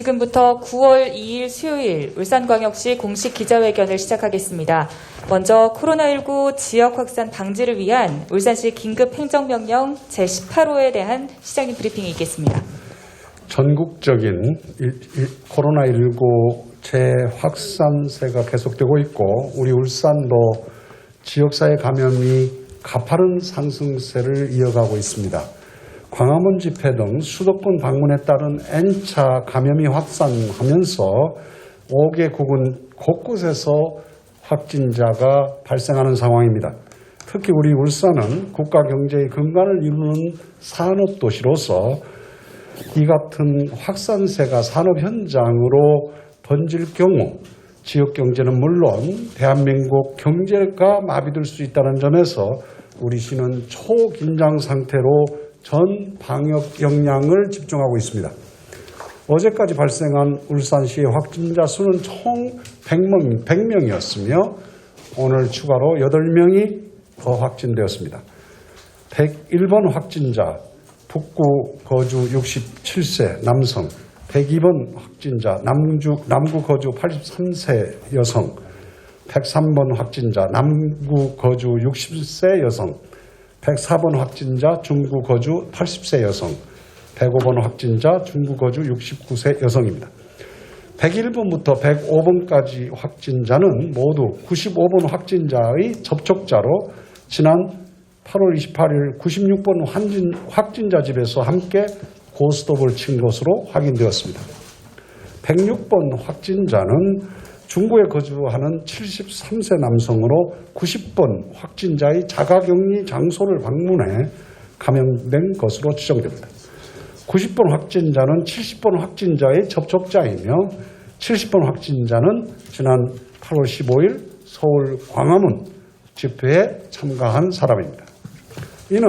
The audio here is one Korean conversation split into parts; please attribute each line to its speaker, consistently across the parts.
Speaker 1: 지금부터 9월 2일 수요일 울산광역시 공식 기자회견을 시작하겠습니다. 먼저 코로나19 지역 확산 방지를 위한 울산시 긴급행정명령 제18호에 대한 시장님 브리핑이 있겠습니다.
Speaker 2: 전국적인 코로나19 재확산세가 계속되고 있고 우리 울산도 지역사회 감염이 가파른 상승세를 이어가고 있습니다. 광화문 집회 등 수도권 방문에 따른 N차 감염이 확산하면서 5개국은 곳곳에서 확진자가 발생하는 상황입니다. 특히 우리 울산은 국가 경제의 근간을 이루는 산업도시로서 이 같은 확산세가 산업 현장으로 번질 경우 지역 경제는 물론 대한민국 경제가 마비될 수 있다는 점에서 우리 시는 초긴장 상태로 전 방역 역량을 집중하고 있습니다. 어제까지 발생한 울산시의 확진자 수는 총 100명이었으며 오늘 추가로 8명이 더 확진되었습니다. 101번 확진자 북구 거주 67세 남성, 102번 확진자 남구 거주 83세 여성, 103번 확진자 남구 거주 60세 여성, 104번 확진자 중구 거주 80세 여성, 105번 확진자 중구 거주 69세 여성입니다. 101번부터 105번까지 확진자는 모두 95번 확진자의 접촉자로 지난 8월 28일 96번 확진자 집에서 함께 고스톱을 친 것으로 확인되었습니다. 106번 확진자는 중구에 거주하는 73세 남성으로 90번 확진자의 자가격리 장소를 방문해 감염된 것으로 추정됩니다. 90번 확진자는 70번 확진자의 접촉자이며 70번 확진자는 지난 8월 15일 서울 광화문 집회에 참가한 사람입니다. 이는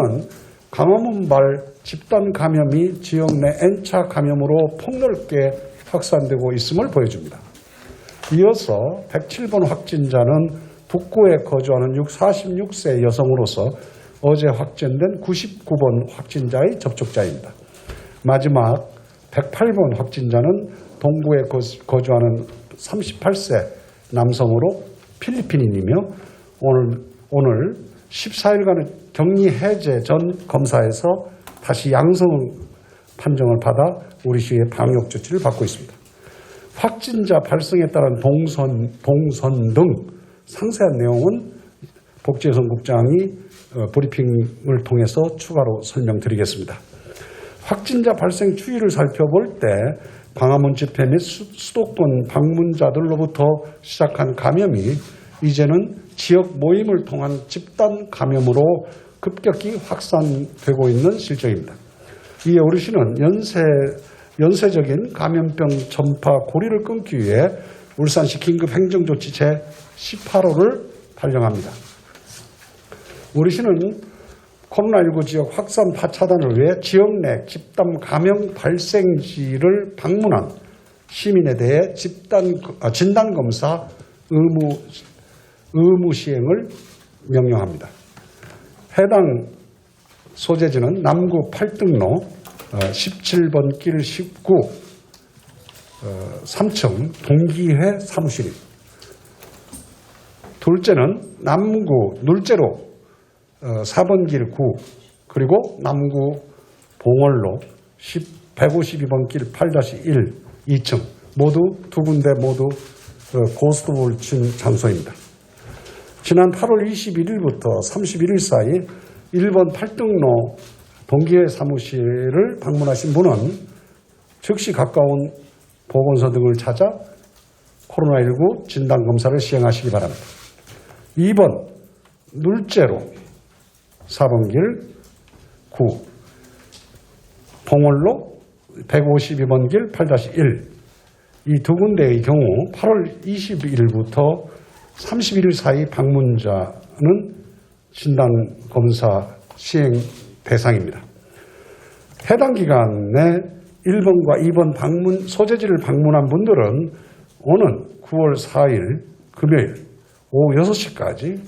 Speaker 2: 광화문발 집단 감염이 지역 내 N차 감염으로 폭넓게 확산되고 있음을 보여줍니다. 이어서 107번 확진자는 북구에 거주하는 46세 여성으로서 어제 확진된 99번 확진자의 접촉자입니다. 마지막 108번 확진자는 동구에 거주하는 38세 남성으로 필리핀인이며 오늘 14일간의 격리 해제 전 검사에서 다시 양성 판정을 받아 우리 시의 방역 조치를 받고 있습니다. 확진자 발생에 따른 동선 등 상세한 내용은 복지여성 국장이 브리핑을 통해서 추가로 설명드리겠습니다. 확진자 발생 추이를 살펴볼 때 광화문 집회 및 수도권 방문자들로부터 시작한 감염이 이제는 지역 모임을 통한 집단 감염으로 급격히 확산되고 있는 실정입니다. 이에 우리 시는 연쇄적인 감염병 전파 고리를 끊기 위해 울산시 긴급행정조치 제18호를 발령합니다. 우리 시는 코로나19 지역 확산 차단을 위해 지역 내 집단 감염 발생지를 방문한 시민에 대해 진단검사 의무 시행을 명령합니다. 해당 소재지는 남구 8등로 17번 길 19 3층 동기회 사무실입니다. 둘째는 남구 눌제로 4번 길 9 그리고 남구 봉월로 152번 길 8-1 2층 모두 두 군데 모두 고스톱을 친 장소입니다. 지난 8월 21일부터 31일 사이 1번 8등로 동기회 사무실을 방문하신 분은 즉시 가까운 보건소 등을 찾아 코로나19 진단검사를 시행하시기 바랍니다. 2번 눌제로 4번 길 9 봉월로 152번 길 8-1 이 두 군데의 경우 8월 22일부터 31일 사이 방문자는 진단검사 시행 대상입니다. 해당 기간에 1번과 2번 소재지를 방문한 분들은 오는 9월 4일 금요일 오후 6시까지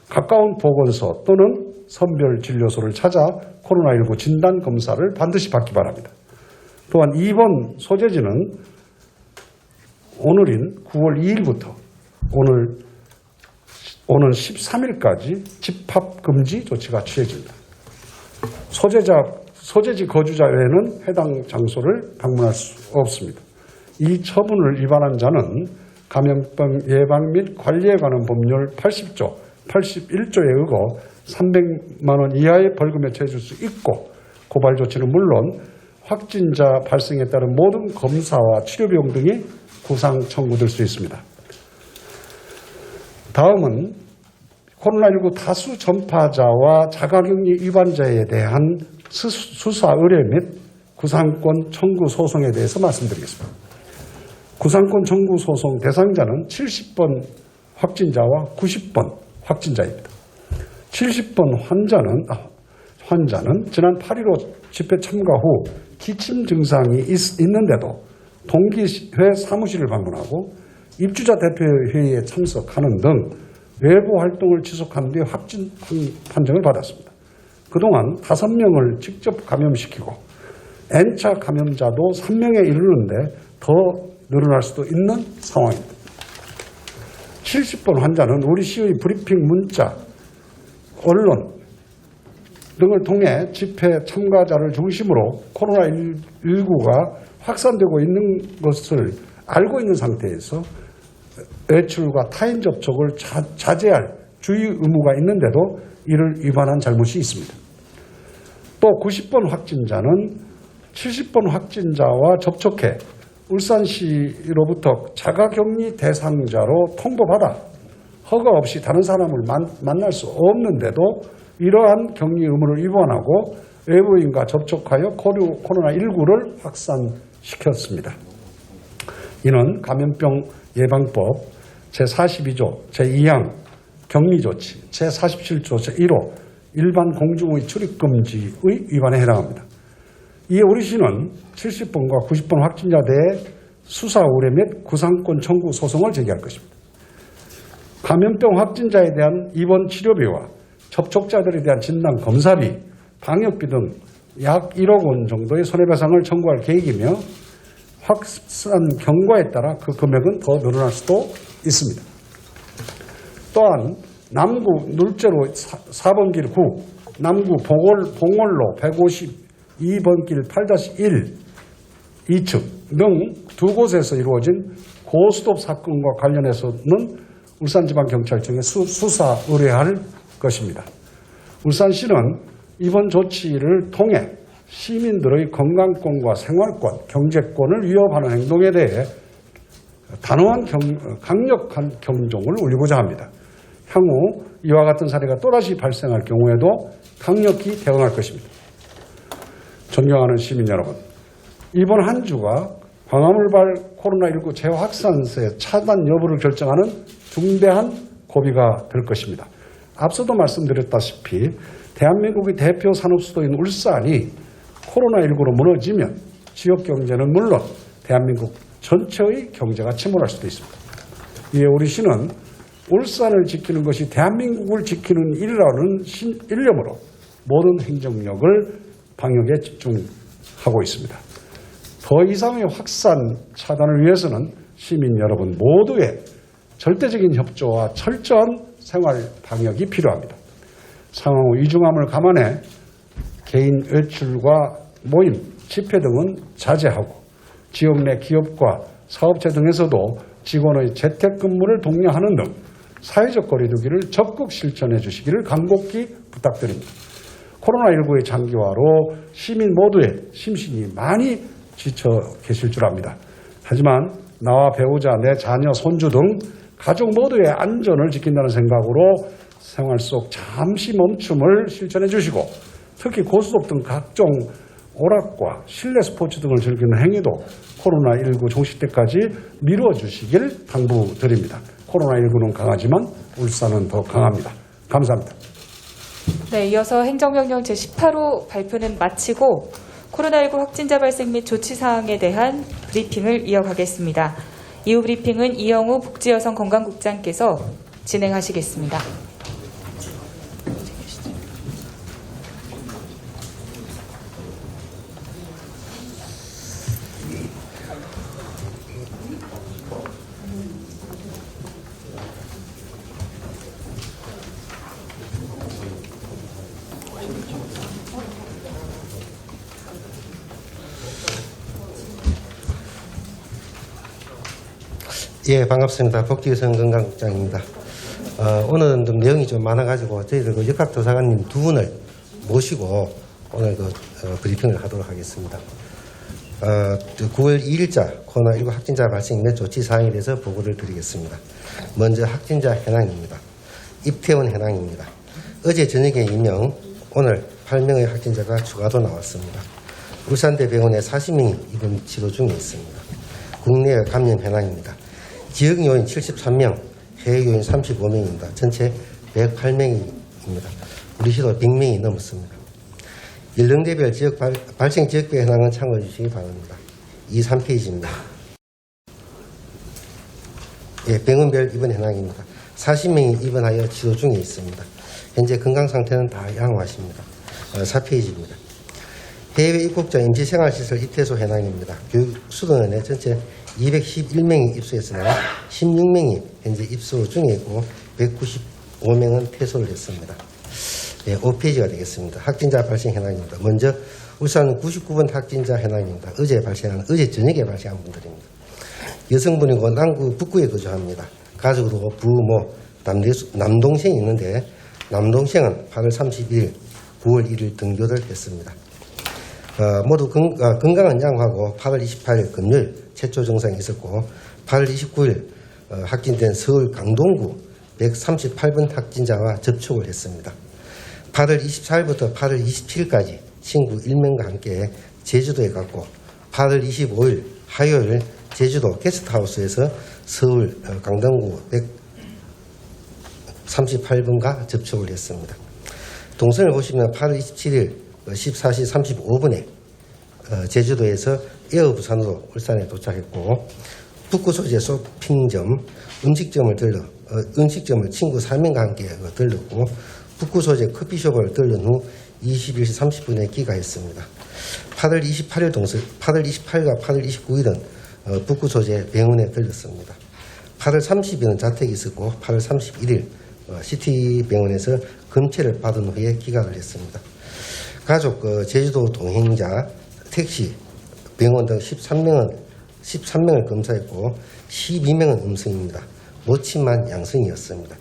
Speaker 2: 가까운 보건소 또는 선별진료소를 찾아 코로나19 진단검사를 반드시 받기 바랍니다. 또한 2번 소재지는 오늘인 9월 2일부터 오는 13일까지 집합금지 조치가 취해집니다. 소재지 거주자 외에는 해당 장소를 방문할 수 없습니다. 이 처분을 위반한 자는 감염병 예방 및 관리에 관한 법률 80조, 81조에 의거 300만 원 이하의 벌금에 처해질 수 있고 고발 조치는 물론 확진자 발생에 따른 모든 검사와 치료 비용 등이 구상 청구될 수 있습니다. 다음은 코로나19 다수 전파자와 자가격리 위반자에 대한 수사 의뢰 및 구상권 청구 소송에 대해서 말씀드리겠습니다. 구상권 청구 소송 대상자는 70번 확진자와 90번 확진자입니다. 70번 환자는 지난 8.15 집회 참가 후 기침 증상이 있는데도 동기회 사무실을 방문하고 입주자 대표회의에 참석하는 등 외부 활동을 지속한 뒤 확진 판정을 받았습니다. 그동안 5명을 직접 감염시키고 N차 감염자도 3명에 이르는데 더 늘어날 수도 있는 상황입니다. 70번 환자는 우리 시의 브리핑 문자, 언론 등을 통해 집회 참가자를 중심으로 코로나19가 확산되고 있는 것을 알고 있는 상태에서 외출과 타인 접촉을 자제할 주의 의무가 있는데도 이를 위반한 잘못이 있습니다. 또 90번 확진자는 70번 확진자와 접촉해 울산시로부터 자가격리 대상자로 통보받아 허가 없이 다른 사람을 만날 수 없는데도 이러한 격리 의무를 위반하고 외부인과 접촉하여 코로나19를 확산시켰습니다. 이는 감염병 예방법 제42조 제2항 격리조치 제47조 제1호 일반 공중의 출입금지의 위반에 해당합니다. 이에 우리 시는 70번과 90번 확진자 대해 수사 의뢰 및 구상권 청구 소송을 제기할 것입니다. 감염병 확진자에 대한 입원 치료비와 접촉자들에 대한 진단 검사비, 방역비 등 약 1억 원 정도의 손해배상을 청구할 계획이며 확산 경과에 따라 그 금액은 더 늘어날 수도 있습니다. 또한 남구 눌제로 4번 길 9, 남구 봉월로 152번 길 8-1, 2층 등 두 곳에서 이루어진 고스톱 사건과 관련해서는 울산지방경찰청에 수사 의뢰할 것입니다. 울산시는 이번 조치를 통해 시민들의 건강권과 생활권, 경제권을 위협하는 행동에 대해 단호한 강력한 경종을 울리고자 합니다. 향후 이와 같은 사례가 또다시 발생할 경우에도 강력히 대응할 것입니다. 존경하는 시민 여러분, 이번 한 주가 광화문발 코로나19 재확산세 차단 여부를 결정하는 중대한 고비가 될 것입니다. 앞서도 말씀드렸다시피 대한민국의 대표 산업수도인 울산이 코로나19로 무너지면 지역 경제는 물론 대한민국 전체의 경제가 침몰할 수도 있습니다. 이에 우리 시는 울산을 지키는 것이 대한민국을 지키는 일이라는 일념으로 모든 행정력을 방역에 집중하고 있습니다. 더 이상의 확산 차단을 위해서는 시민 여러분 모두의 절대적인 협조와 철저한 생활 방역이 필요합니다. 상황 후 위중함을 감안해 개인 외출과 모임, 집회 등은 자제하고 지역 내 기업과 사업체 등에서도 직원의 재택근무를 독려하는 등 사회적 거리두기를 적극 실천해 주시기를 간곡히 부탁드립니다. 코로나19의 장기화로 시민 모두의 심신이 많이 지쳐 계실 줄 압니다. 하지만 나와 배우자, 내 자녀, 손주 등 가족 모두의 안전을 지킨다는 생각으로 생활 속 잠시 멈춤을 실천해 주시고 특히 고스톱 등 각종 오락과 실내 스포츠 등을 즐기는 행위도 코로나19 종식 때까지 미루어 주시길 당부드립니다. 코로나19는 강하지만 울산은 더 강합니다. 감사합니다.
Speaker 1: 네, 이어서 행정명령 제18호 발표는 마치고 코로나19 확진자 발생 및 조치 사항에 대한 브리핑을 이어가겠습니다. 이후 브리핑은 이영우 복지여성건강국장께서 진행하시겠습니다.
Speaker 3: 예, 반갑습니다. 복지여성건강국장입니다. 오늘은 좀 내용이 좀 많아가지고 저희들 그 역학조사관님 두 분을 모시고 오늘 브리핑을 하도록 하겠습니다. 9월 2일자 코로나19 확진자 발생 및 조치 사항에 대해서 보고를 드리겠습니다. 먼저 확진자 현황입니다. 입퇴원 현황입니다. 어제 저녁에 2명, 오늘 8명의 확진자가 추가로 나왔습니다. 울산대병원에 40명이 입원 치료 중에 있습니다. 국내 감염 현황입니다. 지역 요인 73명, 해외 요인 35명입니다. 전체 108명입니다. 우리 시도 100명이 넘었습니다. 연령대별 지역 발생 지역별 현황은 참고해 주시기 바랍니다. 2, 3페이지입니다. 예, 병원별 입원 현황입니다. 40명이 입원하여 치료 중에 있습니다. 현재 건강 상태는 다 양호하십니다. 4페이지입니다. 해외 입국자 임시생활시설 입퇴소 현황입니다. 교육수도원에 전체 211명이 입소했으나 16명이 현재 입소 중에 있고 195명은 퇴소를 했습니다. 네, 5페이지가 되겠습니다. 확진자 발생 현황입니다. 먼저 울산 99번 확진자 현황입니다. 어제 저녁에 발생한 분들입니다. 여성분이고 남구 북구에 거주합니다. 가족으로 부모, 남동생이 있는데 남동생은 8월 30일, 9월 1일 등교를 했습니다. 모두 건강은 양호하고 8월 28일 금요일 최초 증상이 있었고 8월 29일 확진된 서울 강동구 138번 확진자와 접촉을 했습니다. 8월 24일부터 8월 27일까지 친구 1명과 함께 제주도에 갔고 8월 25일 화요일 제주도 게스트하우스에서 서울 강동구 138번과 접촉을 했습니다. 동선을 보시면 8월 27일 14시 35분에 제주도에서 에어 부산으로 울산에 도착했고 북구 소재 쇼핑점, 음식점을 친구 3명과 함께 들렀고 북구 소재 커피숍을 들른 후 21시 30분에 귀가했습니다. 8월 28일과 8월 29일은 북구 소재 병원에 들렀습니다. 8월 30일은 자택에 있었고 8월 31일 시티병원에서 검체를 받은 후에 귀가를 했습니다. 가족, 제주도 동행자, 택시, 병원 등 13명을 검사했고 12명은 음성입니다. 모친만 양성이었습니다.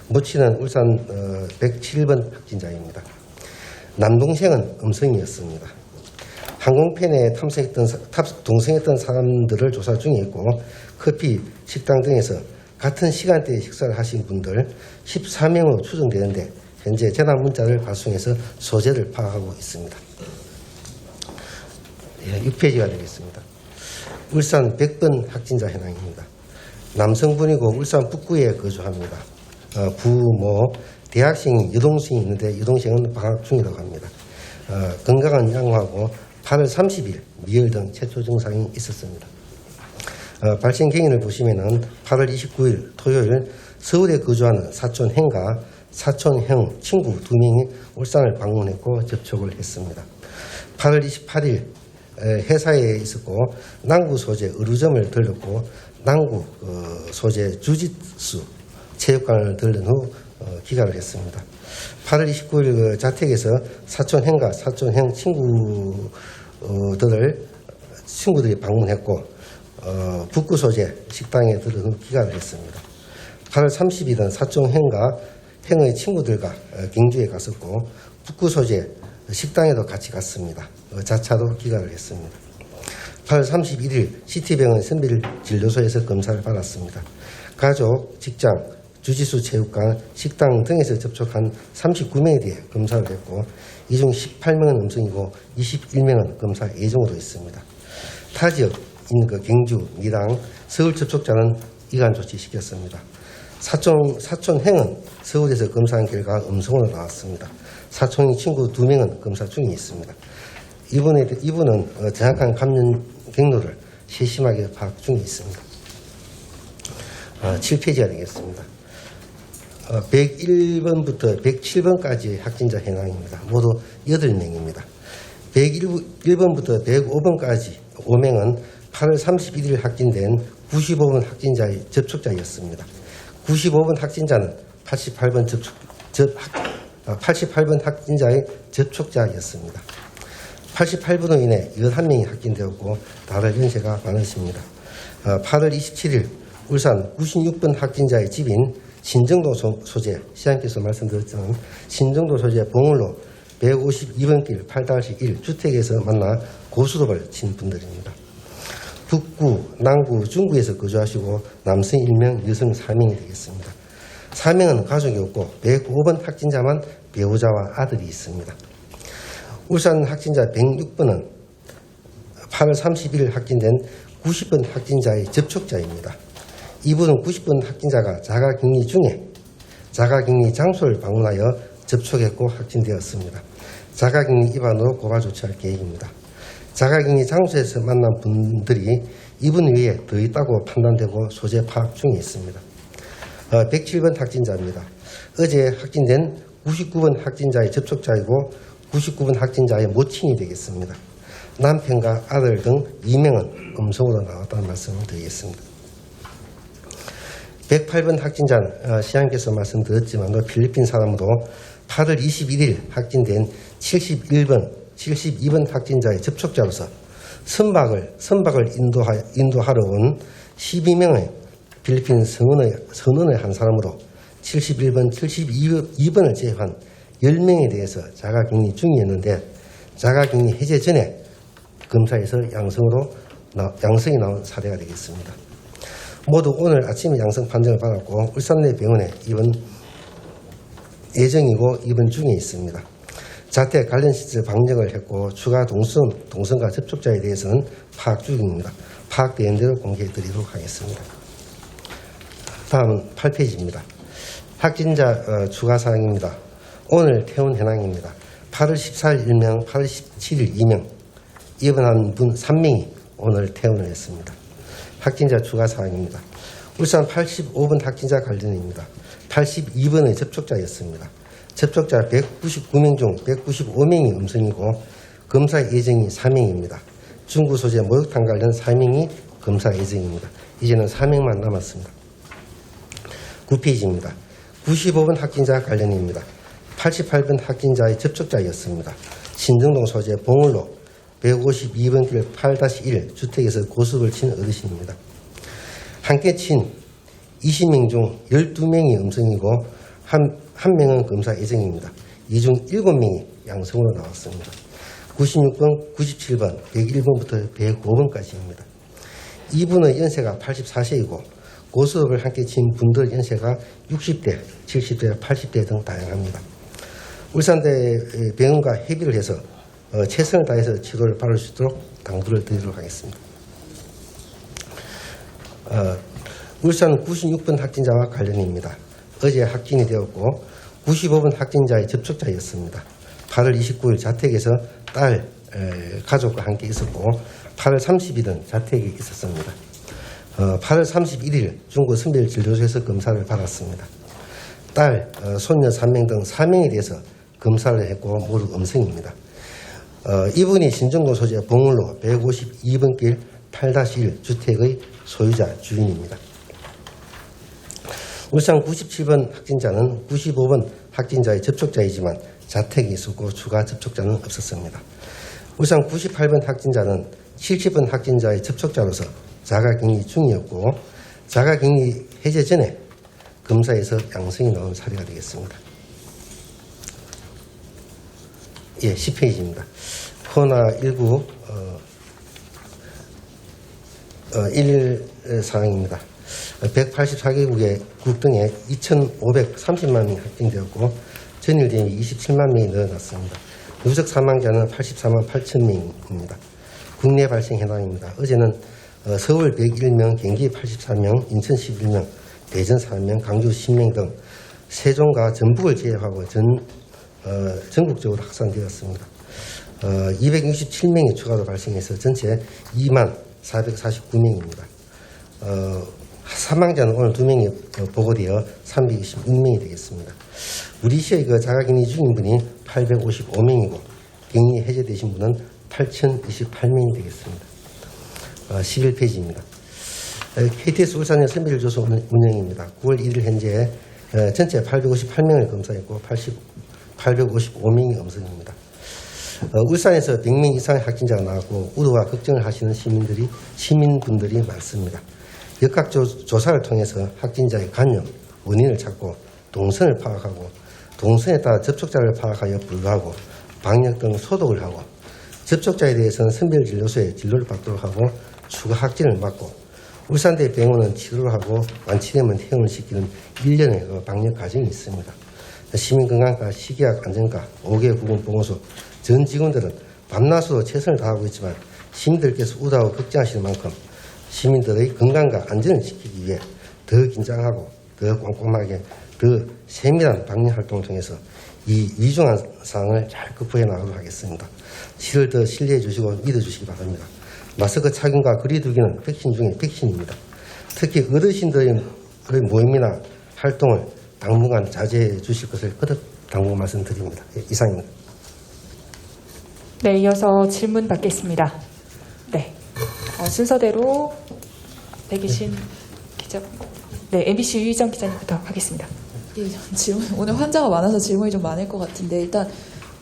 Speaker 3: 모친은 울산 107번 확진자입니다. 남동생은 음성이었습니다. 항공편에 동승했던 사람들을 조사 중에 있고 커피, 식당 등에서 같은 시간대에 식사를 하신 분들 14명으로 추정되는데 현재 재난 문자를 발송해서 소재를 파악하고 있습니다. 6페이지가 되겠습니다. 울산 100번 확진자 현황입니다. 남성분이고 울산 북구에 거주합니다. 부모, 대학생이 여동생이 있는데 여동생은 방학 중이라고 합니다. 건강은 양호하고 8월 30일 미열 등 최초 증상이 있었습니다. 발생 경위를 보시면은 8월 29일 토요일 서울에 거주하는 사촌형과 사촌형 친구 2명이 울산을 방문했고 접촉을 했습니다. 8월 28일 회사에 있었고 남구 소재 의류점을 들렀고 남구 소재 주짓수 체육관을 들른 후 귀가를 했습니다. 8월 29일 자택에서 사촌형과 사촌형 친구들이 방문했고 북구 소재 식당에 들른 후 귀가를 했습니다. 8월 30일은 사촌형과 형의 친구들과 경주에 갔었고 북구 소재 식당에도 같이 갔습니다. 자차로 귀가를 했습니다. 8월 31일 시티병원 선별진료소에서 검사를 받았습니다. 가족, 직장, 주짓수 체육관, 식당 등에서 접촉한 39명에 대해 검사를 했고 이 중 18명은 음성이고 21명은 검사 예정으로 있습니다. 타 지역인 경주, 밀양, 서울 접촉자는 이관 조치시켰습니다. 사촌형은 서울에서 검사한 결과 음성으로 나왔습니다. 사촌형 친구 2명은 검사 중에 있습니다. 이분은 정확한 감염 경로를 세심하게 파악 중에 있습니다. 7페이지가 되겠습니다. 101번부터 107번까지 확진자 현황입니다. 모두 8명입니다. 101번부터 105번까지 5명은 8월 31일 확진된 95번 확진자의 접촉자였습니다. 95번 확진자는 88번 확진자의 접촉자였습니다. 88분으로 인해 11명이 확진되었고 다른 연세가 많으십니다. 8월 27일 울산 96번 확진자의 집인 신정도 소재, 시장께서 말씀드렸지만 신정도 소재 봉울로 152번 길 8-1 주택에서 만나 고스톱을 친 분들입니다. 북구, 남구, 중구에서 거주하시고 남성 1명, 여성 4명이 되겠습니다. 4명은 가족이 없고 105번 확진자만 배우자와 아들이 있습니다. 울산 확진자 106번은 8월 30일 확진된 90번 확진자의 접촉자입니다. 이분은 90번 확진자가 자가격리 중에 자가격리 장소를 방문하여 접촉했고 확진되었습니다. 자가격리 위반으로 고발 조치할 계획입니다. 자가격리 장소에서 만난 분들이 이분 외에 더 있다고 판단되고 소재 파악 중에 있습니다. 107번 확진자입니다. 어제 확진된 99번 확진자의 접촉자이고 99번 확진자의 모친이 되겠습니다. 남편과 아들 등 2명은 음성으로 나왔다는 말씀을 드리겠습니다. 108번 확진자는 시장께서 말씀드렸지만 필리핀 사람으로 8월 21일 확진된 72번 확진자의 접촉자로서 선박을 인도하러 온 12명의 필리핀 선원의 한 사람으로 71번, 72번을 제외한 10명에 대해서 자가격리 중이었는데 자가격리 해제 전에 검사에서 양성이 나온 사례가 되겠습니다. 모두 오늘 아침에 양성 판정을 받았고 울산내 병원에 입원 예정이고 입원 중에 있습니다. 자택 관련 시설 방역을 했고 추가 동선과 접촉자에 대해서는 파악 중입니다. 파악된 대로 공개해 드리도록 하겠습니다. 다음은 8페이지입니다. 확진자 추가 사항입니다. 오늘 퇴원 현황입니다. 8월 14일 1명, 8월 17일 2명, 입원한 분 3명이 오늘 퇴원을 했습니다. 확진자 추가 사항입니다. 울산 85번 확진자 관련입니다. 82번의 접촉자였습니다. 접촉자 199명 중 195명이 음성이고 검사 예정이 4명입니다. 중구 소재 목욕탕 관련 4명이 검사 예정입니다. 이제는 4명만 남았습니다. 9페이지입니다. 95번 확진자 관련입니다. 88번 확진자의 접촉자였습니다. 신정동 소재 봉울로 152번 길 8-1 주택에서 고스톱을 친 어르신입니다. 함께 친 20명 중 12명이 음성이고 한 명은 검사 예정입니다. 이 중 7명이 양성으로 나왔습니다. 96번, 97번, 101번부터 105번까지입니다. 이분의 연세가 84세이고 고스톱을 함께 친 분들 연세가 60대, 70대, 80대 등 다양합니다. 울산대 병원과 협의를 해서 최선을 다해서 치료를 받을 수 있도록 당부를 드리도록 하겠습니다. 울산 96번 확진자와 관련입니다. 어제 확진이 되었고 95번 확진자의 접촉자였습니다. 8월 29일 자택에서 딸 가족과 함께 있었고 8월 30일은 자택에 있었습니다. 8월 31일 중구 선별진료소에서 검사를 받았습니다. 딸, 손녀 3명 등 4명에 대해서 검사를 했고 모두 음성입니다. 이분이 신정동 소재 봉울로 152번 길 8-1 주택의 소유자 주인입니다. 울산 97번 확진자는 95번 확진자의 접촉자이지만 자택에 있었고 추가 접촉자는 없었습니다. 울산 98번 확진자는 70번 확진자의 접촉자로서 자가격리 중이었고 자가격리 해제 전에 검사에서 양성이 나온 사례가 되겠습니다. 10페이지입니다. 코로나19 일일 사항입니다. 184개국의 국 등에 2,530만 명이 확진되었고 전일 대비 27만 명이 늘어났습니다. 누적 사망자는 84만 8천 명입니다. 국내 발생 현황입니다. 어제는 서울 101명, 경기 84명, 인천 11명, 대전 4명, 강주 10명 등 세종과 전북을 제외하고 전국적으로 확산되었습니다. 267명이 추가로 발생해서 전체 2만 449명입니다. 사망자는 오늘 2명이 보고되어 326명이 되겠습니다. 우리 시의 자가격리 중인 분이 855명이고 격리 해제되신 분은 8,028명이 되겠습니다. 11페이지입니다. KTS 울산의 선별조소 운영입니다. 9월 1일 현재 전체 858명을 검사했고 855명이 음성입니다. 울산에서 100명 이상의 확진자가 나왔고 우려와 걱정을 하시는 시민분들이 많습니다. 역학조사를 통해서 확진자의 감염 원인을 찾고 동선을 파악하고 동선에 따라 접촉자를 파악하여 분류하고 방역 등 소독을 하고 접촉자에 대해서는 선별진료소에 진료를 받도록 하고 추가 확진을 막고 울산대병원은 치료를 하고 완치되면 퇴원을 시키는 일련의 방역 과정이 있습니다. 시민건강과 식약 안전과 5개 구군보건소 전 직원들은 밤낮으로 최선을 다하고 있지만 시민들께서 우다고 걱정하시는 만큼 시민들의 건강과 안전을 지키기 위해 더 긴장하고 더 꼼꼼하게 더 세밀한 방역 활동을 통해서 이 위중한 상황을 잘 극복해 나가도록 하겠습니다. 시를 더 신뢰해 주시고 믿어 주시기 바랍니다. 마스크 착용과 거리 두기는 백신 중에 백신입니다. 특히 어르신들의 모임이나 활동을 당분간 자제해 주실 것을 거듭 당부 말씀드립니다. 이상입니다.
Speaker 1: 네, 이어서 질문 받겠습니다. 네, 순서대로 앞에 계신 기자, 네, MBC 유희정 기자님부터 하겠습니다.
Speaker 4: 예, 질문, 오늘 환자가 많아서 질문이 좀 많을 것 같은데 일단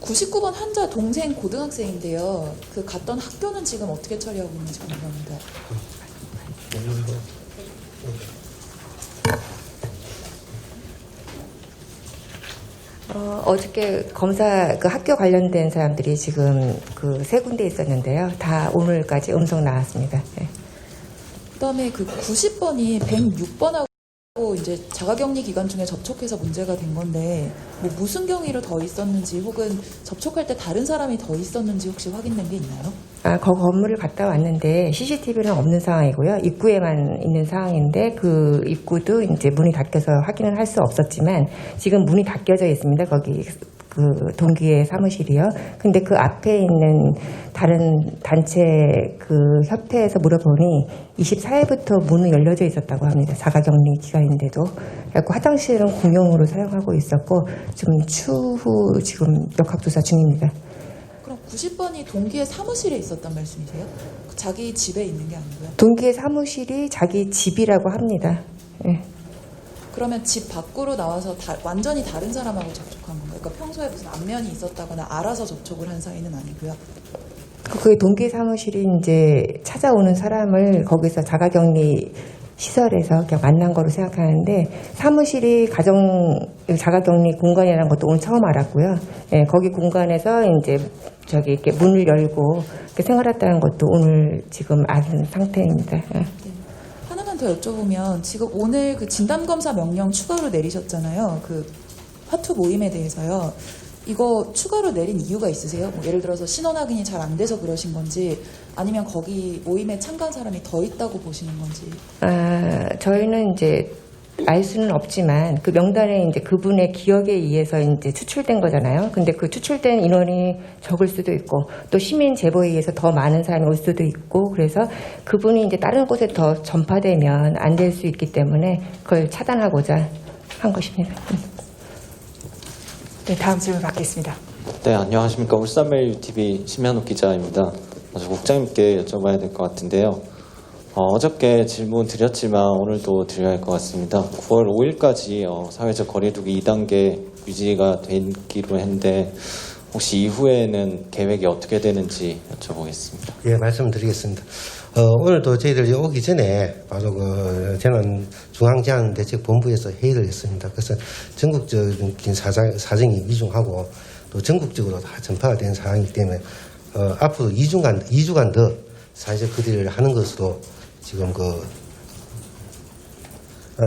Speaker 4: 99번 환자 동생 고등학생인데요. 그 갔던 학교는 지금 어떻게 처리하고 있는지 궁금합니다.
Speaker 5: 어저께 검사 그 학교 관련된 사람들이 지금 그 세 군데 있었는데요. 다 오늘까지 음성 나왔습니다. 네.
Speaker 4: 그다음에 그 90번이 106번하고 이제 자가격리 기간 중에 접촉해서 문제가 된 건데 뭐 무슨 경위로 더 있었는지 혹은 접촉할 때 다른 사람이 더 있었는지 혹시 확인된 게 있나요?
Speaker 5: 거 건물을 갔다 왔는데 CCTV는 없는 상황이고요. 입구에만 있는 상황인데 그 입구도 이제 문이 닫혀서 확인을 할 수 없었지만 지금 문이 닫혀져 있습니다. 거기 그 동기의 사무실이요. 근데 그 앞에 있는 다른 단체 그 협회에서 물어보니 24일부터 문은 열려져 있었다고 합니다. 자가격리 기간인데도. 그래서 화장실은 공용으로 사용하고 있었고 지금 추후 지금 역학조사 중입니다.
Speaker 4: 그럼 90번이 동기의 사무실에 있었단 말씀이세요? 자기 집에 있는 게 아니고요?
Speaker 5: 동기의 사무실이 자기 집이라고 합니다. 예.
Speaker 4: 그러면 집 밖으로 나와서 완전히 다른 사람하고 접촉한 건가요? 그러니까 평소에 무슨 안면이 있었다거나 알아서 접촉을 한 사이는 아니고요?
Speaker 5: 그 동기 사무실이 이제 찾아오는 사람을 거기서 자가격리 시설에서 그냥 만난 거로 생각하는데 사무실이 가정 자가격리 공간이라는 것도 오늘 처음 알았고요. 예, 거기 공간에서 이제 저기 이렇게 문을 열고 이렇게 생활했다는 것도 오늘 지금 아는 상태입니다. 예.
Speaker 4: 네. 하나만 더 여쭤보면 지금 오늘 그 진단검사 명령 추가로 내리셨잖아요. 그 화투 모임에 대해서요. 이거 추가로 내린 이유가 있으세요? 뭐 예를 들어서 신원 확인이 잘 안 돼서 그러신 건지 아니면 거기 모임에 참가한 사람이 더 있다고 보시는 건지.
Speaker 5: 저희는 이제 알 수는 없지만 그 명단에 이제 그분의 기억에 의해서 이제 추출된 거잖아요. 근데 그 추출된 인원이 적을 수도 있고 또 시민 제보에 의해서 더 많은 사람이 올 수도 있고 그래서 그분이 이제 다른 곳에 더 전파되면 안 될 수 있기 때문에 그걸 차단하고자 한 것입니다.
Speaker 1: 네, 다음 질문 받겠습니다.
Speaker 6: 네, 안녕하십니까. 울산메일TV 심현욱 기자입니다. 먼저 국장님께 여쭤봐야 될 것 같은데요. 어저께 질문 드렸지만 오늘도 드려야 할 것 같습니다. 9월 5일까지 사회적 거리두기 2단계 유지가 되기로 했는데 혹시 이후에는 계획이 어떻게 되는지 여쭤보겠습니다.
Speaker 3: 예, 말씀드리겠습니다. 오늘도 저희들이 오기 전에 바로 그 중앙재난대책본부에서 회의를 했습니다. 그래서 전국적인 사정이 위중하고 또 전국적으로 다 전파가 된 상황이기 때문에 앞으로 2주간 더 사회적 거리를 하는 것으로 지금 9월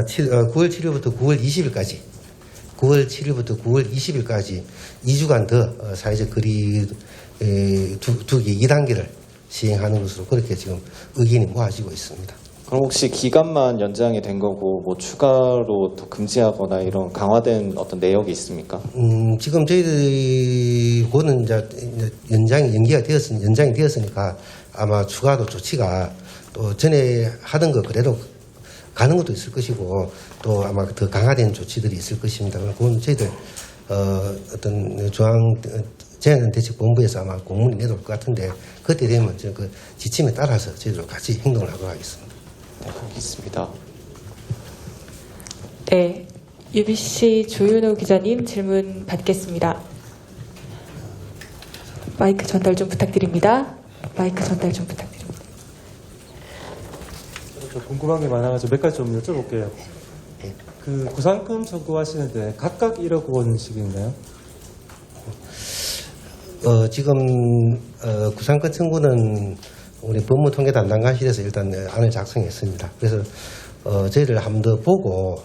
Speaker 3: 7일부터 9월 20일까지 2주간 더 사회적 거리 두기 2단계를 시행하는 것으로 그렇게 지금 의견이 모아지고 있습니다.
Speaker 6: 그럼 혹시 기간만 연장이 된 거고 뭐 추가로 더 금지하거나 이런 강화된 어떤 내역이 있습니까?
Speaker 3: 지금 저희들이 고는 이제 연장이 되었으니까 아마 추가도 조치가 또 전에 하던 거 그래도 가는 것도 있을 것이고 또 아마 더 강화된 조치들이 있을 것입니다. 그건 저희들 어떤 중앙재난대책본부에서 아마 공문이 내려올 것 같은데 그때 되면 그 지침에 따라서 저희들 같이 행동을 하도록 하겠습니다.
Speaker 6: 네, 알겠습니다.
Speaker 1: 네, UBC 조윤호 기자님 질문 받겠습니다. 마이크 전달 좀 부탁드립니다. 마이크 전달 좀 부탁드립니다.
Speaker 7: 좀 궁금한 게 많아가지고 몇 가지 좀 여쭤볼게요. 그 구상금 청구하시는데 각각 1억 원씩인가요?
Speaker 3: 지금 구상권 청구는 우리 법무통계 담당관실에서 일단 안을 작성했습니다. 그래서 저희들 한 번 더 보고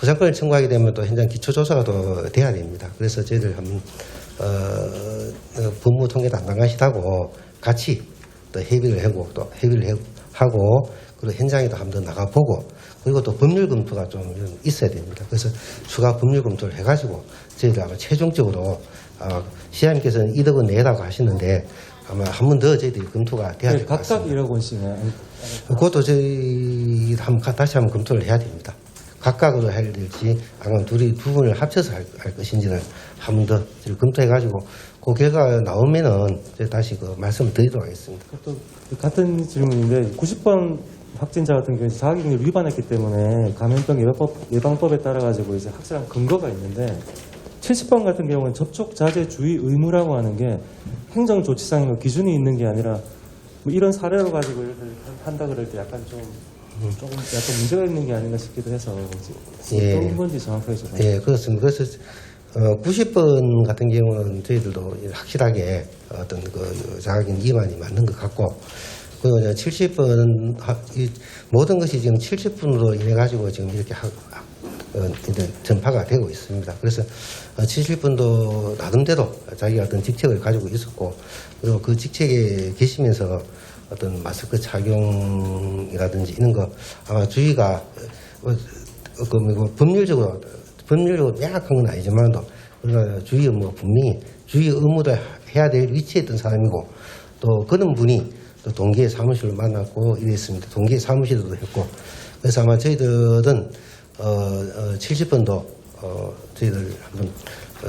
Speaker 3: 구상권을 청구하게 되면 또 현장 기초조사가 또 돼야 됩니다. 그래서 저희들 한번 법무통계 담당관실하고 같이 또 협의를 하고 그리고 현장에도 한 번 더 나가보고 그리고 또 법률 검토가 좀 있어야 됩니다. 그래서 추가 법률 검토를 해가지고 저희들 아마 최종적으로 시장님께서는 1억 원 내라고 하시는데 아마 한 번 더 저희들이 검토가 돼야 될 것
Speaker 7: 각각
Speaker 3: 같습니다.
Speaker 7: 1억 원씩이나요?
Speaker 3: 그것도 저희 다시 한번 검토를 해야 됩니다. 각각으로 해야 될지 아니면 두 분을 합쳐서 할 것인지를 한 번 더 검토해가지고 그 결과가 나오면은 제가 다시 그 말씀을 드리도록 하겠습니다.
Speaker 7: 또 같은 질문인데 90번 확진자 같은 경우에 자가격리 위반했기 때문에 감염병 예방법에 따라 가지고 이제 확실한 근거가 있는데 70번 같은 경우는 접촉 자제 주의 의무라고 하는 게 행정조치상의 기준이 있는 게 아니라 뭐 이런 사례로 가지고 이렇게 한다 그럴 때 약간 조금 약간 문제가 있는 게 아닌가 싶기도 해서 어떤 건지 정확하게 좀.
Speaker 3: 예, 그렇습니다. 그래서 90번 같은 경우는 저희들도 확실하게 어떤 그 자가격리 위반이 맞는 것 같고 그리고 이제 70번 모든 것이 지금 70분으로 인해 가지고 지금 이렇게 이제 전파가 되고 있습니다. 그래서 70분도 나름대로 자기가 어떤 직책을 가지고 있었고 그리고 그 직책에 계시면서 어떤 마스크 착용이라든지 이런 거 아마 주의가 법률적으로 명확한 건 아니지만도 그러나 주의 의무가 분명히 주의 의무도 해야 될 위치에 있던 사람이고 또 그런 분이 또 동기의 사무실로 만났고 이랬습니다. 동기의 사무실도 했고 그래서 아마 저희들은 70번도 저희들 한번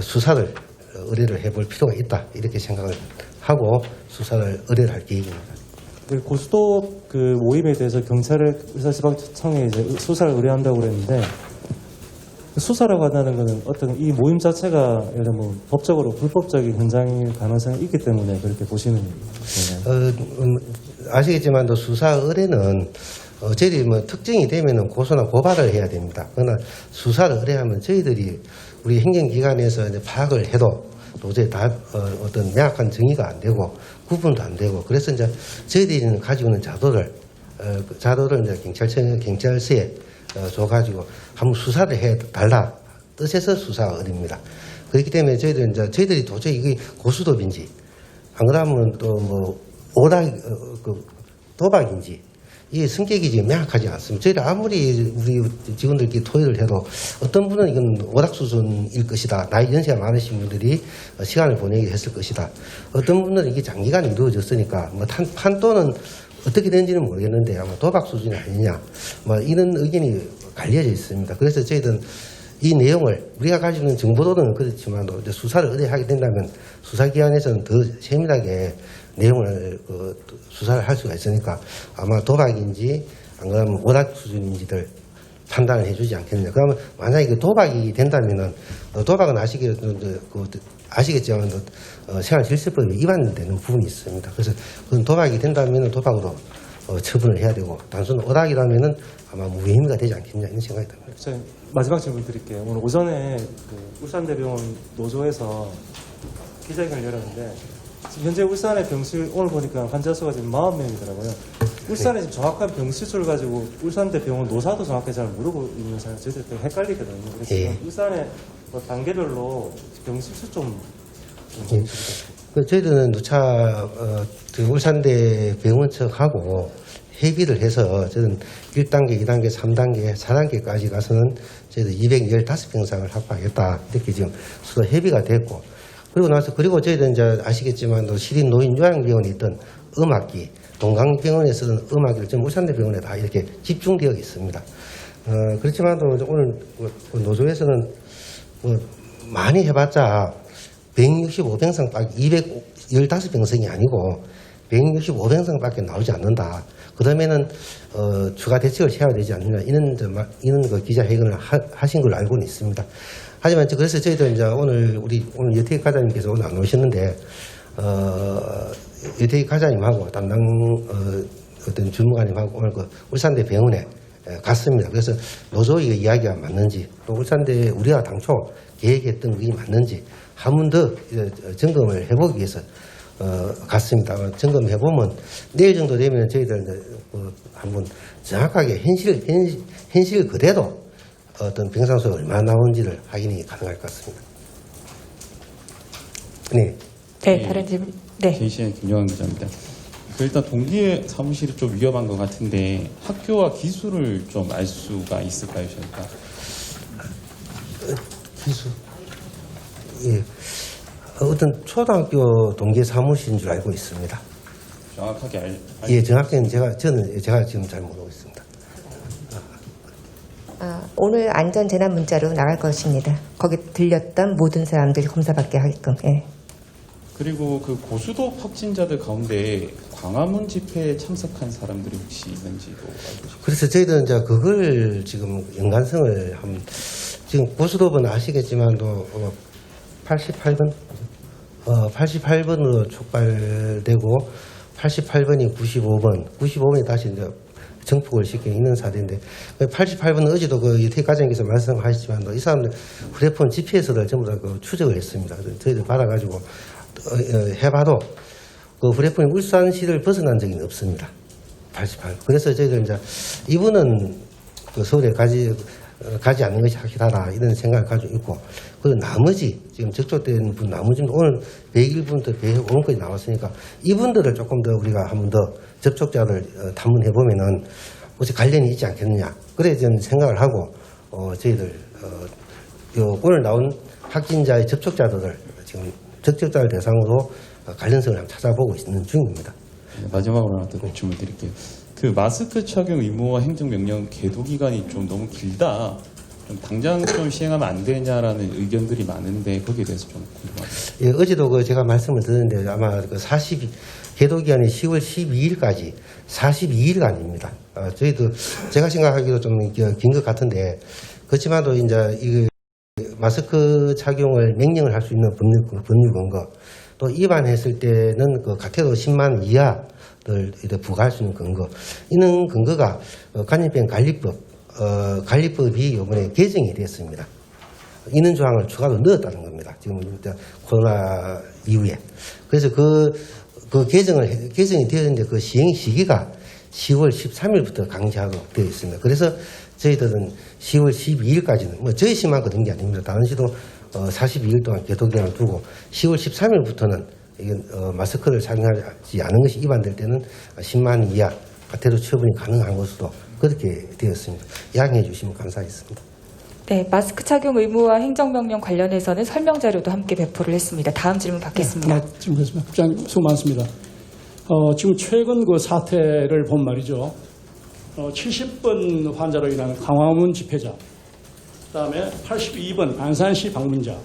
Speaker 3: 수사를 의뢰를 해볼 필요가 있다 이렇게 생각을 하고 수사를 의뢰를 할 계획입니다.
Speaker 7: 고수도 그 모임에 대해서 경찰에 의사지방청에 이제 수사를 의뢰한다고 그랬는데 수사라고 한다는 것은 어떤 이 모임 자체가 예를 들면 뭐 법적으로 불법적인 현장일 가능성이 있기 때문에 그렇게 보시는 거예요.
Speaker 3: 아시겠지만 또 수사 의뢰는 저희들이 뭐 특정이 되면은 고소나 고발을 해야 됩니다. 그러나 수사를 의뢰하면 저희들이 우리 행정기관에서 이제 파악을 해도 도저히 다 어떤 명확한 정의가 안 되고 구분도 안 되고 그래서 이제 저희들이 가지고 있는 자료를 이제 경찰서에 줘가지고 한번 수사를 해 달라 뜻에서 수사 의뢰입니다. 그렇기 때문에 저희들이 도저히 이게 고수톱인지 안 그러면 또 뭐 도박인지 이 성격이 지금 명확하지 않습니다. 저희들 아무리 우리 직원들끼리 토의를 해도 어떤 분은 이건 오락 수준일 것이다. 나이 연세가 많으신 분들이 시간을 보내게 했을 것이다. 어떤 분들은 이게 장기간 이루어졌으니까 뭐 판도는 어떻게 된지는 모르겠는데 아마 도박 수준이 아니냐. 뭐 이런 의견이 갈려져 있습니다. 그래서 저희들은 이 내용을 우리가 가지고 있는 정보로는 그렇지만도 이제 수사를 의뢰하게 된다면 수사기관에서는 더 세밀하게 내용을 수사를 할 수가 있으니까 아마 도박인지 안 그러면 오락 수준인지를 판단을 해주지 않겠느냐. 그러면 만약에 도박이 된다면은 도박은 아시겠지만 생활질서법에 위반되는 부분이 있습니다. 그래서 그건 도박이 된다면은 도박으로 처분을 해야 되고 단순 오락이라면은 아마 무혐의가 되지 않겠냐 이런 생각이 듭니다.
Speaker 7: 마지막 질문 드릴게요. 오늘 오전에 그 울산대병원 노조에서 기자회견을 열었는데 지금 현재 울산의 병실 오늘 보니까 환자 수가 지금 40명이더라고요. 울산에 지금 정확한 병실 수를 가지고 울산대병원 노사도 정확하게 잘 모르고 있는 상황에서 저희들 좀 헷갈리거든요. 그래서 울산의 뭐 단계별로 병실 수 좀
Speaker 3: 저희들은 누차 울산대 병원 측하고 협의를 해서 저는 1단계, 2단계, 3단계, 4단계까지 가서는 저희들 215병상을 확보하겠다 이렇게 지금 서로 협의가 됐고 그리고 저희들은 이제 아시겠지만 또 시립 노인 요양병원에 있던 음악기, 동강병원에 쓰던 음악기를 지금 울산대 병원에 다 이렇게 집중되어 있습니다. 그렇지만 또 오늘 노조에서는 많이 해봤자 165병상밖에 215병상이 아니고 165병상밖에 나오지 않는다. 그러면은 추가 대책을 해야 되지 않느냐 이런 그 기자회견을 하신 걸로 알고는 있습니다. 하지만 그래서 저희들 이제 오늘 여태희 과장님께서 오늘 안 오셨는데 여태희 과장님하고 담당 어떤 주무관님하고 오늘 그 울산대 병원에 갔습니다. 그래서 노조의 이야기가 맞는지 또 울산대 우리가 당초 계획했던 것이 맞는지 한 번 더 점검을 해보기 위해서 갔습니다. 점검해보면 내일 정도 되면 저희들 한번 정확하게 현실 그대로 어떤 병상수가 얼마나 나오는지를 확인이 가능할 것 같습니다. 네.
Speaker 1: 네, 다른 질문. 네.
Speaker 8: JCN 김영환 기자입니다. 일단 동기의 사무실이 좀 위험한 것 같은데 학교와 기수를 좀 알 수가 있을까요, 저희가?
Speaker 3: 기수. 예. 어떤 초등학교 동계 사무실인 줄 알고 있습니다.
Speaker 8: 정확하게
Speaker 3: 예, 정확히는 제가 지금 잘 모르고 있습니다.
Speaker 5: 오늘 안전재난 문자로 나갈 것입니다. 거기 들렸던 모든 사람들이 검사받게 하게끔. 예.
Speaker 8: 그리고 그 고수도 확진자들 가운데 광화문 집회에 참석한 사람들이 혹시 있는지도 알고 싶습니다.
Speaker 3: 그래서 저희들은 이제 그걸 지금 연관성을 한번 지금 고수도분 아시겠지만도 88번으로 촉발되고 88번이 95번이 다시 이제 정폭을 시켜 있는 사례인데 88번은 어제도 그 이태 과장님께서 말씀하셨지만 이 사람들 휴대폰 GPS를 전부 다 그 추적을 했습니다. 저희들 받아가지고 해봐도 그 휴대폰이 울산시를 벗어난 적은 없습니다. 88. 그래서 저희들 이제 이분은 그 서울에 가지 않는 것이 확실하다 이런 생각을 가지고 있고 그리고 나머지 지금 접촉된 분 나머지 오늘 101분부터 105분까지 나왔으니까 이분들을 조금 더 우리가 한 번 더 접촉자를 탐문해 보면은 혹시 관련이 있지 않겠느냐 그래 저는 생각을 하고 저희들 오늘 나온 확진자의 접촉자들을 지금 접촉자를 대상으로 관련성을 한번 찾아보고 있는 중입니다.
Speaker 8: 마지막으로 하나 더 질문 드릴게요. 그 마스크 착용 의무화 행정명령 계도 기간이 좀 너무 길다. 좀 당장 좀 시행하면 안 되냐라는 의견들이 많은데 거기에 대해서 좀 궁금합니다.
Speaker 3: 예, 어제도 그 제가 말씀을 드렸는데 아마 그 계도 기간이 10월 12일까지 42일간입니다. 저희도 제가 생각하기도 좀 긴 것 같은데 그렇지만도 이제 이 마스크 착용을 명령을 할 수 있는 법률 근거 또 위반했을 때는 그 가태도 10만 이하를 부과할 수 있는 근거 이런 근거가 간염병 관리법이 이번에 개정이 됐습니다. 이런 조항을 추가로 넣었다는 겁니다. 지금 코로나 이후에 그래서 그 개정이 되었는데 그 시행 시기가 10월 13일부터 강제하도록 되어 있습니다. 그래서 저희들은 10월 12일까지는 뭐 저희 시만 그런 게 아닙니다. 다른 시도 42일 동안 계도기간을 두고 10월 13일부터는 마스크를 착용하지 않은 것이 위반될 때는 10만 이하 과태료 처분이 가능한 것으로 그렇게 되었습니다. 양해해 주시면 감사하겠습니다.
Speaker 1: 네, 마스크 착용 의무화 행정명령 관련해서는 설명 자료도 함께 배포를 했습니다. 다음 질문 받겠습니다.
Speaker 9: 지금 국장님 수고 많습니다. 지금 최근 그 사태를 본 말이죠. 70번 환자로 인한 광화문 집회자, 그다음에 82번 안산시 방문자,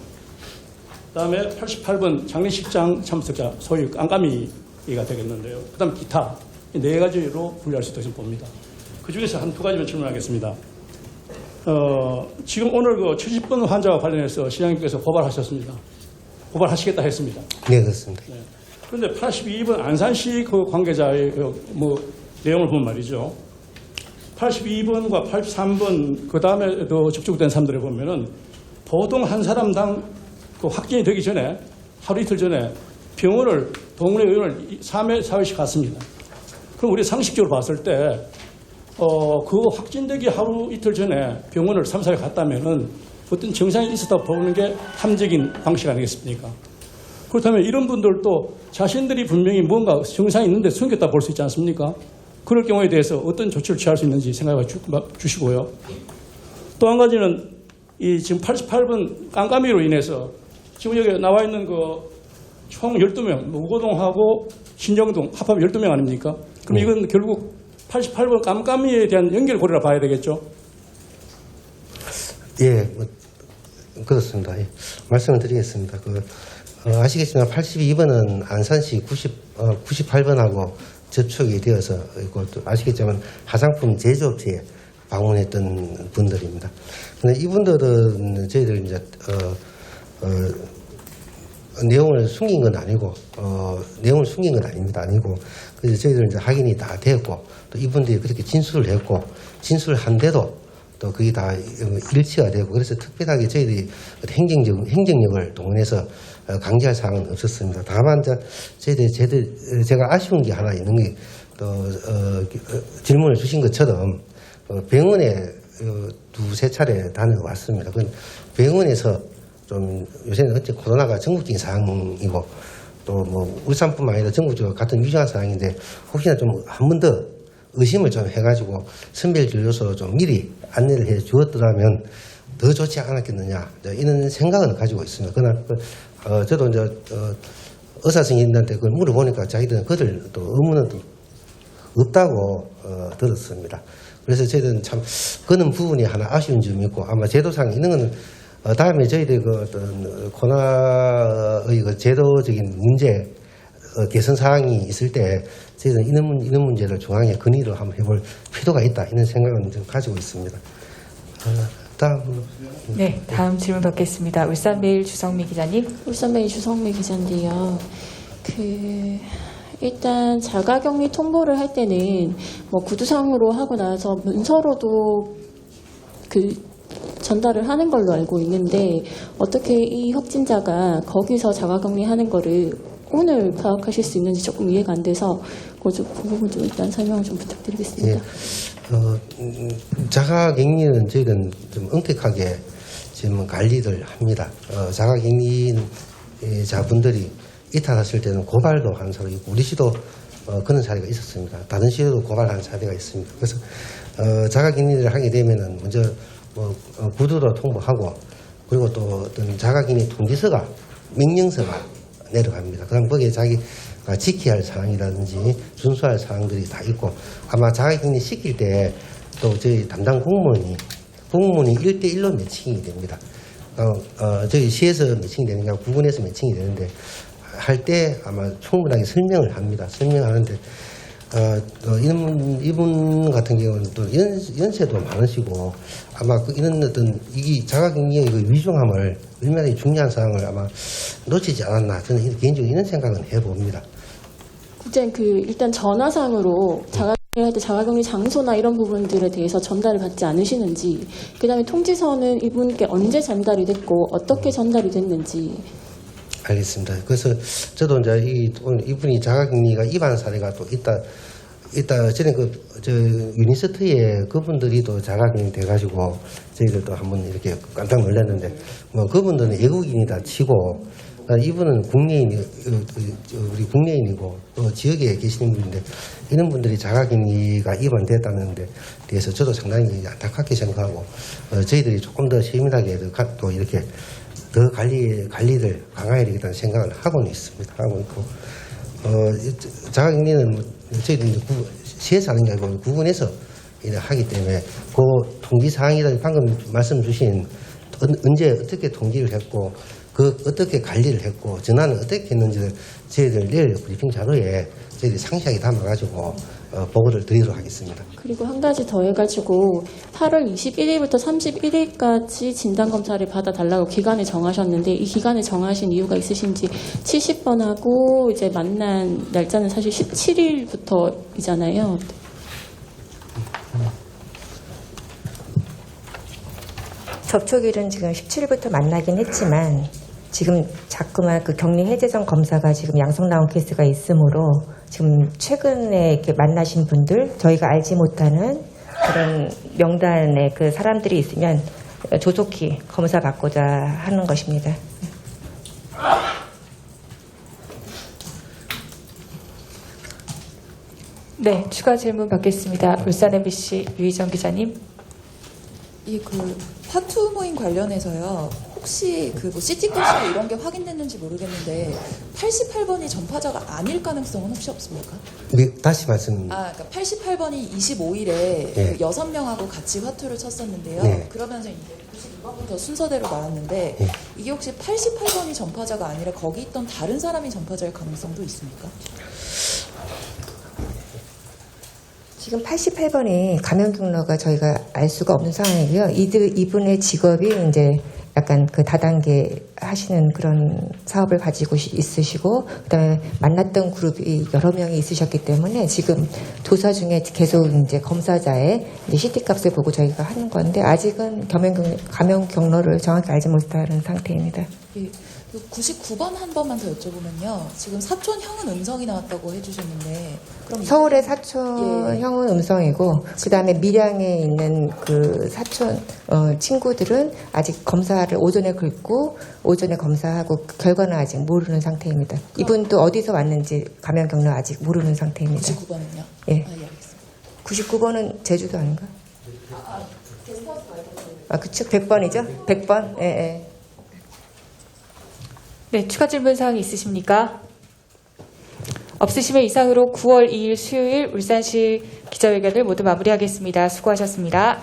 Speaker 9: 그다음에 88번 장례식장 참석자, 소위 깜깜이가 되겠는데요. 그다음 기타 이 네 가지로 분류할 수 있다고 봅니다. 그 중에서 한 두 가지만 질문하겠습니다. 지금 오늘 그 70번 환자와 관련해서 시장님께서 고발하셨습니다. 고발하시겠다 했습니다.
Speaker 3: 네, 그렇습니다.
Speaker 9: 네. 그런데 82번 안산시 그 관계자의 내용을 보면 말이죠. 82번과 83번 그 다음에 접촉된 사람들을 보면은 보통 한 사람당 그 확진이 되기 전에 하루 이틀 전에 병원을 동네 의원을 3회, 4회씩 갔습니다. 그럼 우리 상식적으로 봤을 때 그 확진되기 하루 이틀 전에 병원을 3, 4회 갔다면은 어떤 증상이 있었다 보는 게 합리적인 방식 아니겠습니까? 그렇다면 이런 분들도 자신들이 분명히 뭔가 증상이 있는데 숨겼다 볼 수 있지 않습니까? 그럴 경우에 대해서 어떤 조치를 취할 수 있는지 생각해 주시고요. 또 한 가지는 이 지금 88번 깜깜이로 인해서 지금 여기 나와 있는 그 총 12명, 우고동하고 신정동 합하면 12명 아닙니까? 그럼 이건 결국 88번 깜깜이에 대한 연결고리라 봐야 되겠죠?
Speaker 3: 예, 그렇습니다. 예. 말씀을 드리겠습니다. 아시겠지만 82번은 안산시 98번하고 접촉이 되어서 있고 또 아시겠지만 화장품 제조업체에 방문했던 분들입니다. 근데 이분들은 저희들 이제 내용을 숨긴 건 아니고, 내용을 숨긴 건 아니고, 그래서 저희들 이제 확인이 다 되었고, 또 이분들이 그렇게 진술을 했고, 진술을 한데도 또 그게 다 일치가 되고, 그래서 특별하게 저희들이 행정력을 동원해서 강제할 사항은 없었습니다. 다만, 제가 아쉬운 게 하나 있는 게, 질문을 주신 것처럼, 병원에 두세 차례 다녀왔습니다. 그건 병원에서 좀 요새는 어째 코로나가 전국적인 상황이고 또 뭐 울산뿐만 아니라 전국적으로 같은 위중한 상황인데 혹시나 좀 한 번 더 의심을 좀 해가지고 선별진료소로 좀 미리 안내를 해 주었더라면 더 좋지 않았겠느냐 이런 생각은 가지고 있습니다. 그러나 저도 이제 의사 선생님들한테 그걸 물어보니까 자기들은 그들 또 의무는 없다고 들었습니다. 그래서 저희들은 참 그런 부분이 하나 아쉬운 점이 있고 아마 제도상 이런 건 다음에 저희들 그 어떤 코로나의 그 제도적인 문제 개선 사항이 있을 때 저희들은 이런 문제를 중앙에 건의를 한번 해볼 필요가 있다 이런 생각은 좀 가지고 있습니다. 다음.
Speaker 1: 네, 다음 질문 받겠습니다. 울산메일 주성미 기자님.
Speaker 10: 울산메일 주성미 기자인데요. 일단 자가격리 통보를 할 때는 뭐 구두상으로 하고 나서 문서로도 전달을 하는 걸로 알고 있는데 어떻게 이 확진자가 거기서 자가격리하는 거를 오늘 파악하실 수 있는지 조금 이해가 안 돼서 그 부분 좀 일단 설명을 좀 부탁드리겠습니다.
Speaker 3: 예. 자가격리는 저희는 좀 엄격하게 지금 관리를 합니다. 자가격리자분들이 이탈했을 때는 고발도 한 사람이 있고 우리 시도 그런 사례가 있었습니다. 다른 시도도 고발한 사례가 있습니다. 그래서 자가격리를 하게 되면은 먼저 구두로 통보하고 그리고 또 어떤 자가격리 통지서가 명령서가 내려갑니다. 그럼 거기에 자기가 지켜야 할 사항이라든지 준수할 사항들이 다 있고 아마 자가격리 시킬 때 또 저희 담당 공무원이 1대1로 매칭이 됩니다. 저희 시에서 매칭이 되는 게 아니라 구군에서 매칭이 되는데 할 때 아마 충분하게 설명을 합니다. 설명하는데 이분 같은 경우는 또 연세도 많으시고 아마 이런 어떤 이 자가격리의 그 위중함을 얼마나 중요한 사항을 아마 놓치지 않았나 저는 개인적으로 이런 생각은 해봅니다.
Speaker 10: 국장님 일단 전화상으로 자가격리할 때 자가격리 장소나 이런 부분들에 대해서 전달을 받지 않으시는지 그다음에 통지서는 이분께 언제 전달이 됐고 어떻게 전달이 됐는지.
Speaker 3: 알겠습니다. 그래서 저도 이제 이분이 자가격리가 위반 사례가 또 있다. 저는 유니세트에 그분들이 또 자가격리 돼가지고 저희들도 한번 이렇게 깜짝 놀랐는데 그분들은 외국인이다 치고 이분은 우리 국내인이고 또 지역에 계시는 분인데 이런 분들이 자가격리가 위반됐다는 데 대해서 저도 상당히 안타깝게 생각하고 저희들이 조금 더 세밀하게 또 이렇게 더 관리를 강화해야 되겠다는 생각을 하고는 있습니다. 하고 있고, 자가격리는 저희들이 시에서 하는 게 아니고 구군에서 하기 때문에 그 통지사항이라 방금 말씀 주신 언제 어떻게 통지를 했고, 어떻게 관리를 했고, 전화는 어떻게 했는지를 저희들 내일 브리핑 자료에 저희들이 상세하게 담아가지고 보고를 드리도록 하겠습니다.
Speaker 10: 그리고 한 가지 더 해가지고 8월 21일부터 31일까지 진단검사를 받아달라고 기간을 정하셨는데 이 기간을 정하신 이유가 있으신지 70번하고 이제 만난 날짜는 사실 17일부터이잖아요.
Speaker 5: 접촉일은 지금 17일부터 만나긴 했지만 지금 자꾸만 그 격리 해제 전 검사가 지금 양성 나온 케이스가 있으므로 지금 최근에 이렇게 만나신 분들 저희가 알지 못하는 그런 명단에 그 사람들이 있으면 조속히 검사 받고자 하는 것입니다.
Speaker 1: 네, 추가 질문 받겠습니다. 울산 MBC 유희정 기자님.
Speaker 4: 파투 모임 관련해서요. 혹시 뭐 CT캐시 이런 게 확인됐는지 모르겠는데 88번이 전파자가 아닐 가능성은 혹시 없습니까?
Speaker 3: 다시 말씀.
Speaker 4: 그러니까 88번이 25일에
Speaker 3: 네.
Speaker 4: 6명하고 같이 화투를 쳤었는데요.
Speaker 3: 네.
Speaker 4: 그러면서 이제 92번부터 순서대로 나왔는데
Speaker 3: 네.
Speaker 4: 이게 혹시 88번이 전파자가 아니라 거기 있던 다른 사람이 전파자일 가능성도 있습니까?
Speaker 5: 지금 88번이 감염 경로가 저희가 알 수가 없는 상황이고요. 이분의 직업이 이제 약간 그 다단계 하시는 그런 사업을 가지고 있으시고 그다음에 만났던 그룹이 여러 명이 있으셨기 때문에 지금 조사 중에 계속 이제 검사자의 이제 CT 값을 보고 저희가 하는 건데 아직은 감염 경로를 정확히 알지 못하는 상태입니다.
Speaker 4: 예, 99번 한 번만 더 여쭤보면요. 지금 사촌 형은 음성이 나왔다고 해주셨는데 그럼
Speaker 5: 서울의 사촌
Speaker 4: 예.
Speaker 5: 형은 음성이고 그다음에 밀양에 있는 그 사촌 친구들은 아직 검사를 오전에 긁고 오전에 검사하고 결과는 아직 모르는 상태입니다. 이분도 어디서 왔는지 감염 경로 아직 모르는 상태입니다.
Speaker 4: 99번은요?
Speaker 5: 예.
Speaker 4: 아, 예, 알겠습니다.
Speaker 5: 99번은 제주도 아닌가? 아, 그쵸. 100번이죠? 100번? 예, 예.
Speaker 1: 네, 추가 질문 사항 있으십니까? 없으시면 이상으로 9월 2일 수요일 울산시 기자회견을 모두 마무리하겠습니다. 수고하셨습니다.